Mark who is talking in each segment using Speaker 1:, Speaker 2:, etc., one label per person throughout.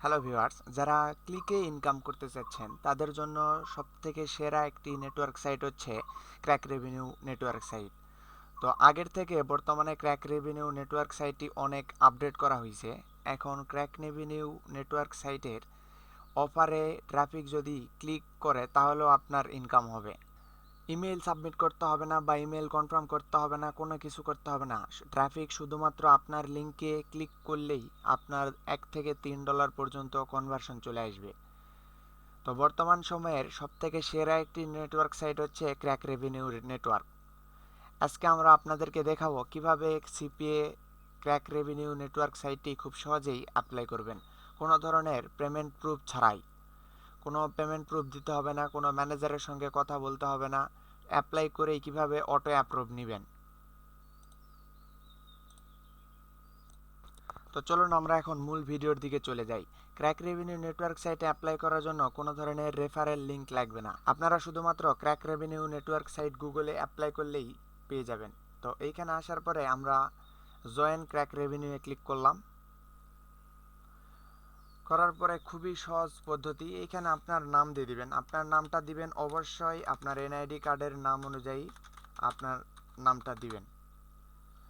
Speaker 1: Hello viewers, যারা ক্লিকে income করতে চাচ্ছেন তাদের জন্য সবথেকে সেরা একটি নেটওয়ার্ক সাইট হচ্ছে ক্র্যাক রেভিনিউ নেটওয়ার্ক সাইট। তো আগের থেকে বর্তমানে ক্র্যাক রেভিনিউ নেটওয়ার্ক সাইটটি অনেক আপডেট করা হয়েছে। এখন ক্র্যাক রেভিনিউ নেটওয়ার্ক সাইটের অফারে ট্রাফিক যদি ক্লিক করে তাহলেও আপনার ইনকাম হবে। ইমেল সাবমিট করতে হবে না বা ইমেল কনফার্ম করতে হবে না, কোনো কিছু করতে হবে না। ট্রাফিক শুধুমাত্র আপনার লিঙ্কে ক্লিক করলেই আপনার $1 থেকে $3 পর্যন্ত কনভার্সন চলে আসবে। তো বর্তমান সময়ের সবথেকে সেরা একটি নেটওয়ার্ক সাইট হচ্ছে ক্র্যাক রেভিনিউ নেটওয়ার্ক। আজকে আমরা আপনাদেরকে দেখাবো কিভাবে সিপিএ ক্র্যাক রেভিনিউ নেটওয়ার্ক সাইটটি খুব সহজেই অ্যাপ্লাই করবেন, কোনো ধরনের পেমেন্ট প্রুফ ছাড়াই। কোনো পেমেন্ট প্রুফ দিতে হবে না, কোনো ম্যানেজারের সঙ্গে কথা বলতে হবে না। অ্যাপ্লাই করেই কিভাবে অটো অ্যাপ্রুভ নেবেন। তো চলুন আমরা এখন মূল ভিডিওর দিকে চলে যাই। ক্র্যাক রেভিনিউ নেটওয়ার্ক সাইটে অ্যাপ্লাই করার জন্য কোনো ধরনের রেফারেল লিঙ্ক লাগবে না। আপনারা শুধুমাত্র ক্র্যাক রেভিনিউ নেটওয়ার্ক সাইট গুগলে অ্যাপ্লাই করলেই পেয়ে যাবেন। তো এইখানে আসার পরে আমরা জয়েন ক্র্যাক রেভিনিউয়ে ক্লিক করলাম। করার পরে খুবই সহজ পদ্ধতি, এইখানে আপনার নাম দিয়ে দিবেন। আপনার নামটা দিবেন অবশ্যই আপনার এনআইডি কার্ডের নাম অনুযায়ী আপনার নামটা দিবেন।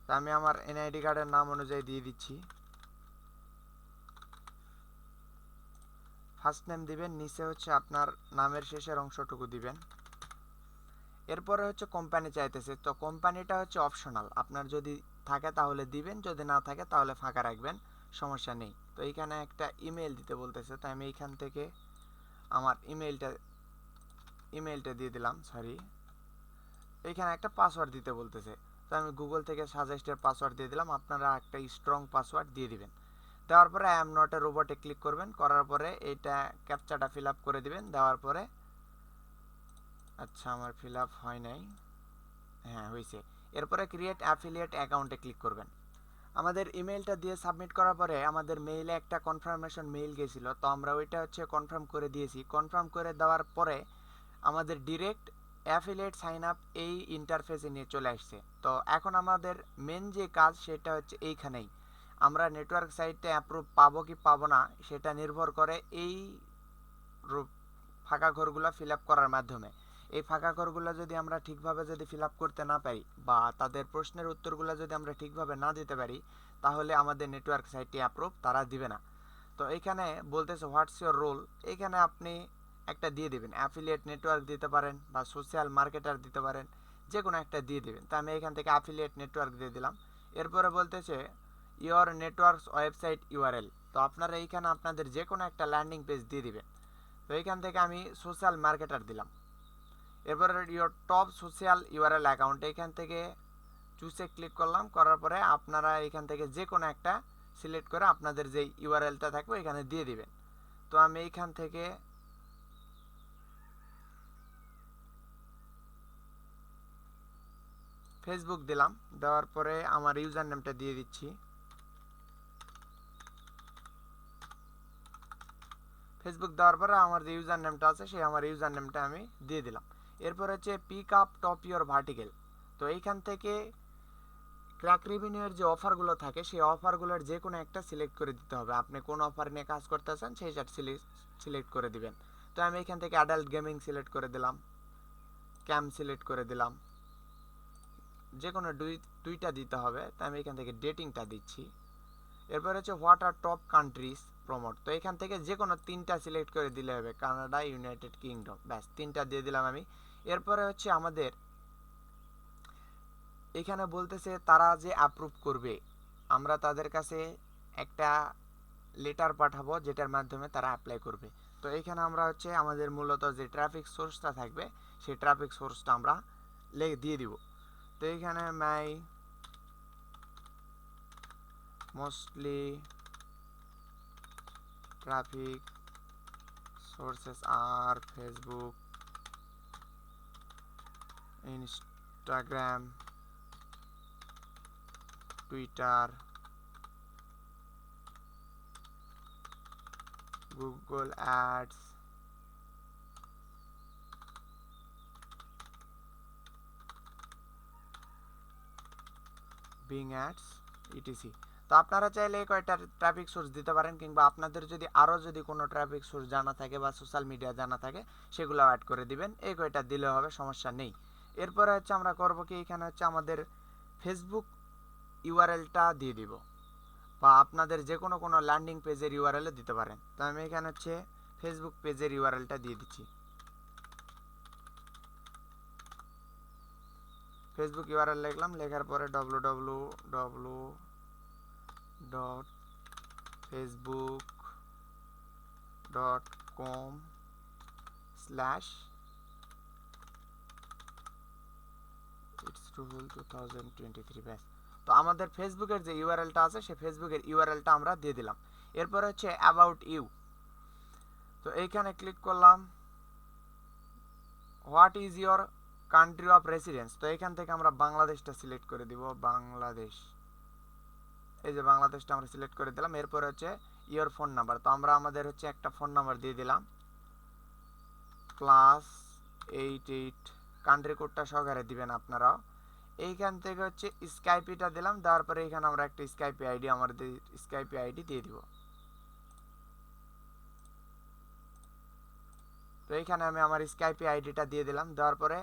Speaker 1: তো আমি আমার এনআইডি কার্ডের নাম অনুযায়ী দিয়ে দিচ্ছি। ফার্স্ট নেম দিবেন, নিচে হচ্ছে আপনার নামের শেষের অংশটুকু দিবেন। এরপরে হচ্ছে কোম্পানি চাইতেছে, তো কোম্পানিটা হচ্ছে অপশনাল, আপনার যদি থাকে তাহলে দিবেন, যদি না থাকে তাহলে ফাঁকা রাখবেন, সমস্যা নেই। তো এইখানে একটা ইমেল দিতে বলতেছে, তো আমি এইখান থেকে আমার ইমেলটা দিয়ে দিলাম। এইখানে একটা পাসওয়ার্ড দিতে বলতেছে, তো আমি গুগল থেকে সাজেস্টেড পাসওয়ার্ড দিয়ে দিলাম। আপনারা একটা স্ট্রং পাসওয়ার্ড দিয়ে দিবেন। দেওয়ার পরে আই এম নট এ রোবটে ক্লিক করবেন। করার পরে এইটা ক্যাপচাটা ফিল আপ করে দিবেন। দেওয়ার পরে আচ্ছা, আমার ফিল আপ হয় নাই, হ্যাঁ হয়েছে। এরপরে ক্রিয়েট অ্যাফিলিয়েট অ্যাকাউন্টে ক্লিক করবেন। আমাদের ইমেলটা দিয়ে সাবমিট করার পরে আমাদের মেইলে একটা কনফার্মেশন মেইল গেছিলো, তো আমরা ওইটা হচ্ছে কনফার্ম করে দিয়েছি। কনফার্ম করে দেওয়ার পরে আমাদের ডিরেক্ট অ্যাফিলিয়েট সাইন আপ এই ইন্টারফেসে নিয়ে চলে আসছে। তো এখন আমাদের মেন যে কাজ সেটা হচ্ছে এইখানেই। আমরা নেটওয়ার্ক সাইটে অ্যাপ্রুভ পাবো কি পাবো না সেটা নির্ভর করে এই ফাঁকা ঘরগুলো ফিল আপ করার মাধ্যমে। এই ফাঁকা ঘরগুলো যদি আমরা ঠিকভাবে যদি ফিল আপ করতে না পারি বা তাদের প্রশ্নের উত্তরগুলো যদি আমরা ঠিকভাবে না দিতে পারি তাহলে আমাদের নেটওয়ার্ক সাইটটি অ্যাপ্রুভ তারা দিবে না। তো এইখানে বলতেছে হোয়াটস ইউর রোল, এইখানে আপনি একটা দিয়ে দেবেন। অ্যাফিলিয়েট নেটওয়ার্ক দিতে পারেন বা সোশ্যাল মার্কেটার দিতে পারেন, যে কোনো একটা দিয়ে দেবেন। তো আমি এখান থেকে অ্যাফিলিয়েট নেটওয়ার্ক দিয়ে দিলাম। এরপরে বলতেছে ইওর নেটওয়ার্কস ওয়েবসাইট ইউআরএল, তো আপনারা এইখানে আপনাদের যে কোনো একটা ল্যান্ডিং পেজ দিয়ে দিবেন। তো এইখান থেকে আমি সোশ্যাল মার্কেটার দিলাম। এরপরে your top social URL account, এইখান থেকে চুজে ক্লিক করলাম। করার পরে আপনারা এখান থেকে যে কোনো একটা সিলেক্ট করে আপনাদের যে ইউআরএলটা থাকবে এখানে দিয়ে দিবেন। তো আমি এইখান থেকে ফেসবুক দিলাম। দেওয়ার পরে আমার ইউজার নেমটা দিয়ে দিচ্ছি। ফেসবুক দেওয়ার পরে আমার যে ইউজার নেমটা আছে সেই আমার ইউজার নেমটা আমি দিয়ে দিলাম। এরপর হচ্ছে pick up top your vertical, তো এইখান থেকে ক্র্যাক রেভিনিউয়ের যে অফারগুলো থাকে সেই অফারগুলোর যে কোনো একটা সিলেক্ট করে দিতে হবে। আপনি কোন অফার নিয়ে কাজ করতেছেন সেইটা সিলেক্ট করে দিবেন। তো আমি এখান থেকে অ্যাডাল্ট গেমিং সিলেক্ট করে দিলাম, ক্যাম্প সিলেক্ট করে দিলাম, যে কোনো দুইটা দিতে হবে। তো আমি এখান থেকে ডেটিংটা দিচ্ছি। এরপর হচ্ছে what are top countries promote, তো এখান থেকে যে কোনো তিনটা সিলেক্ট করে দিলে হবে, কানাডা, ইউনাইটেড কিংডম, ব্যাস তিনটা দিয়ে দিলাম আমি। এরপরে হচ্ছে আমাদের এখানে বলতেছে তারা যে অ্যাপ্রুভ করবে আমরা তাদের কাছে একটা লেটার পাঠাবো যেটার মাধ্যমে তারা অ্যাপ্লাই করবে। তো এখানে আমরা হচ্ছে আমাদের মূলত যে ট্রাফিক সোর্সটা থাকবে সেই ট্রাফিক সোর্সটা আমরা দিয়ে দিব। তো এখানে মাই মোস্টলি ট্রাফিক সোর্সেস আর Facebook, Instagram, Twitter, Google ads, Bing ads, etc. তো আপনারা চাইলে এই কয়টা ট্রাফিক সোর্স দিতে পারেন, কিংবা আপনাদের যদি আরও যদি কোনো ট্রাফিক সোর্স জানা থাকে বা সোশ্যাল মিডিয়া জানা থাকে সেগুলো অ্যাড করে দিবেন, এই কয়টা দিলে হবে, সমস্যা নেই। এরপরে হচ্ছে আমরা করব কি, এখানে হচ্ছে আমাদের ফেসবুক ইউআরএলটা দিয়ে দিব, বা আপনাদের যে কোনো ল্যান্ডিং পেজের ইউআরএলও দিতে পারেন। তো আমি এখানে হচ্ছে ফেসবুক পেজের ইউআরএলটা দিয়ে দিচ্ছি। ফেসবুক ইউআরএল লিখলাম, লেখার পরে www.facebook.com/itsrule2023 ব্যাস। তো আমাদের ফেসবুকের যে ইউআরএলটা আছে সেই ফেসবুকের ইউআরএলটা আমরা দিয়ে দিলাম। এরপর হচ্ছে অ্যাবাউট ইউ। তো এইখানে ক্লিক করলাম, what is your country of residence. তো এখান থেকে আমরা বাংলাদেশটা সিলেক্ট করে দিব, বাংলাদেশ। এই যে বাংলাদেশটা আমরা সিলেক্ট করে দিলাম। এরপর হচ্ছে ইয়োর ফোন নাম্বার। তো আমরা আমাদের হচ্ছে একটা ফোন নাম্বার দিয়ে দিলাম, +88, কান্ট্রি কোডটা সহকারে দিবেন আপনারাও। এইখান থেকে হচ্ছে স্কাইপিটা দিলাম, দেওয়ার পরে এখানে আমরা একটা স্কাইপি আইডি, আমাদের স্কাইপি আইডি দিয়ে দিব। তো এইখানে আমি আমার স্কাইপি আইডিটা দিয়ে দিলাম, দেওয়ার পরে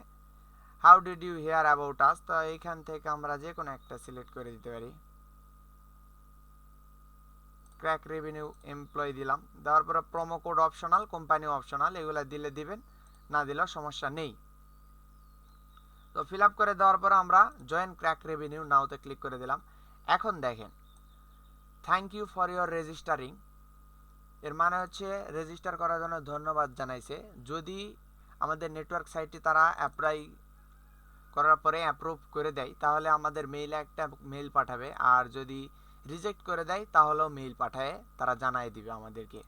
Speaker 1: how did you hear about us. তো এইখান থেকে আমরা যে কোনো একটা সিলেক্ট করে দিতে পারি, ক্র্যাক রেভিনিউ এমপ্লয়ি দিলাম, দেওয়ার পরে promo code optional, company optional, এগুলো দিলে দিবেন, না দিলেও সমস্যা নেই। তো ফিল আপ করে দেওয়ার পরে আমরা জয়েন ক্র্যাক রেভিনিউ নাওতে ক্লিক করে দিলাম। এখন দেখেন, thank you for your registering, এর মানে হচ্ছে রেজিস্টার করার জন্য ধন্যবাদ জানাইছে। যদি আমাদের নেটওয়ার্ক সাইটটি তারা অ্যাপ্লাই করার পরে অ্যাপ্রুভ করে দেয় তাহলে আমাদের মেইলে একটা মেইল পাঠাবে, আর যদি রিজেক্ট করে দেয় তাহলেও মেইল পাঠায় তারা জানাই দিবে আমাদেরকে।